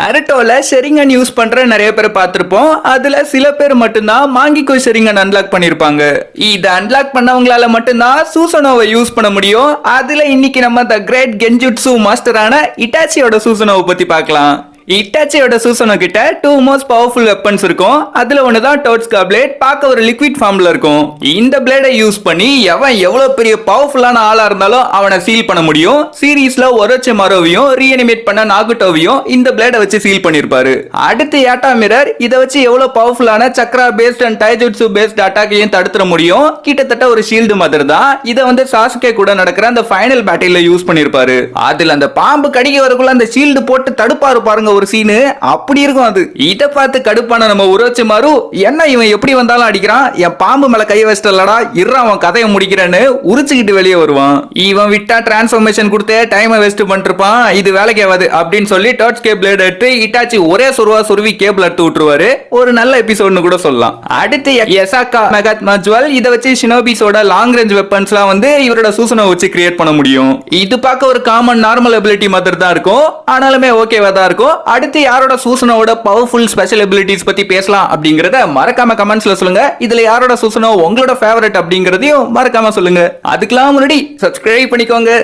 நருட்டோல ஷெரிங்கன் use பண்ற நிறைய பேர் பார்த்திருப்போம். அதுல சில பேர் மட்டும்தான் மாங்கிக்கோ ஷெரிங்கன் அன்லாக் பண்ணிருப்பாங்க. இத அன்லாக் பண்ணவங்களால மட்டும்தான் சூசனோவை யூஸ் பண்ண முடியும். அதுல இன்னைக்கு நம்ம த கிரேட் கென்ஜுட்சு மாஸ்டரான இட்டாச்சியோட சூசனோவை பத்தி பார்க்கலாம். இட்டாச்சியோட சூசனோ கிட்ட 2 மோஸ்ட் பவர்ஃபுல் வெப்பன்ஸ் இருக்கும். அதுல ஒண்ணுதான் டோட்ஸ்கா பிளேட். பார்க்க ஒரு லிக்விட் ஃபார்ம்ல இருக்கும். இந்த பிளேடை யூஸ் பண்ணி எவன் எவ்வளவு பெரிய பவர்ஃபுல்லான ஆளா இருந்தாலும் அவனை சீல் பண்ண முடியும். சீரீஸ்ல ஒரோச்சிமாரோவையும் ரீஅனிமேட் பண்ண நாகுட்டோவையும் இந்த பிளேடை வச்சு சீல் பண்ணிருப்பாரு. அடுத்து யாட்டா மிரர் இதை வச்சு எவ்வளவு பவர்ஃபுல்லான சக்ரா பேஸ்ட் அண்ட் டைஜுட்சு பேஸ்ட் அட்டாக்கையும் தடுத்துற முடியும். கிட்டத்தட்ட ஒரு ஷீல்டு மாதிரி தான். இதை வந்து சாசுகே கூட நடக்கிற அந்த ஃபைனல் பேட்டில்ல யூஸ் பண்ணிருப்பாரு. அதுல அந்த பாம்பு கடிக்க வரக்குள்ள அந்த ஷீல்டு போட்டு தடுப்பாரு பாருங்க ஒரு சீனு, அப்படி இருக்கும் அது. இத பார்த்து கடுப்பான நம்ம உரோச்சிமாரு, என்ன இவன் எப்படி வந்தாலும் அடிக்கிறான், என் பாம்பு மேல கை வச்சிட்டலடா, இறா அவன் கதையை முடிக்கிறேன்னு உரிச்சுக்கிட்டு வெளியே வருவான். இவன் விட்டா டிரான்ஸ்ஃபர்மேஷன் கொடுத்தே டைமை வேஸ்ட் பண்ணிருப்பான், இது வேலைக்கு ஆகாது அப்படின்னு சொல்லி டோட்ஸ்கே பிளேட் எடுத்து இட்டாச்சி ஒரே சுருவி கேபிள் எடுத்து விட்டுருவாரு. ஒரு நல்ல எபிசோட்னு கூட சொல்லலாம். அடுத்து எசாக்கா மெகாத்மா ஜுவல், இத வச்சு ஷினோபிஸோட லாங் ரேஞ்ச் வெப்பன்ஸ்லாம் வந்து இவரோட சூசனை வச்சு கிரியேட் பண்ண முடியும். இது பார்க்க ஒரு காமன் நார்மல் எபிலிட்டி மாதிரி தான் இருக்கும், ஆனாலுமே ஓகேவா தான் இருக்கும். அடுத்து யாரோட சூசனோட பவர்ஃபுல் ஸ்பெஷல் எபிலிட்டிஸ் பத்தி பேசலாம் அப்படிங்கறத மறக்காம கமெண்ட்ஸ்ல சொல்லுங்க. இதுல யாரோட சூசனோ உங்களோட ஃபேவரட் அப்படிங்கறதையும் மறக்காம சொல்லுங்க. அதுக்கெல்லாம் முன்னாடி சப்ஸ்கிரைப் பண்ணிக்கோங்க.